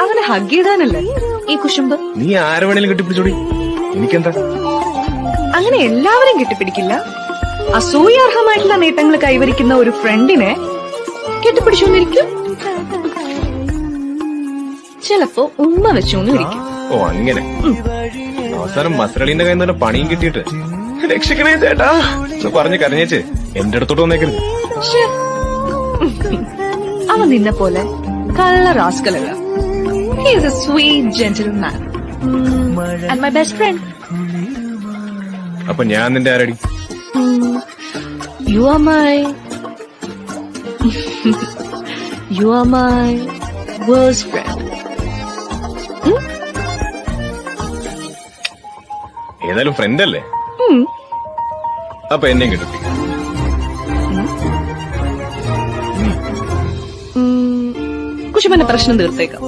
അവനെ ഹഗ് ചെയ്താനല്ലേ ഈ കുശുമ്പ്. നീ ആരെ വേണേലും കെട്ടിപ്പിടിച്ചോടി, എനിക്കെന്താ? അങ്ങനെ എല്ലാവരും കെട്ടിപ്പിടിക്കില്ല. അസൂയാർഹമായിട്ടുള്ള നേട്ടങ്ങൾ കൈവരിക്കുന്ന ഒരു ഫ്രണ്ടിനെ കെട്ടിപ്പിടിച്ചോന്നിരിക്കും. ചിലപ്പോ ഉമ്മ വെച്ചോന്നിരിക്കും. ഓ അങ്ങനെ. അവസാനം മസറളിന്റെ കയ്യിൽ നിന്ന് പണിയും കിട്ടിയിട്ട് രക്ഷിക്കണേ ചേട്ടാ എന്ന് പറഞ്ഞ് കരഞ്ഞേച്ച് എന്റെ അടുത്തോട്ട് വന്നേക്കരുത്. അവൻ നിന്നെ പോലെ കള്ള റാസ്കലല്ല. He is a sweet gentleman and my best friend. അപ്പൊ ഞാൻ നിന്റെ ആരടി? You are my worst friend. ഏതായാലും ഫ്രണ്ട് അല്ലേ, അപ്പൊ എന്നെയും കെട്ടിപ്പിടിക്കും. കുശുമ്പന്റെ പ്രശ്നം തീർത്തേക്കാം.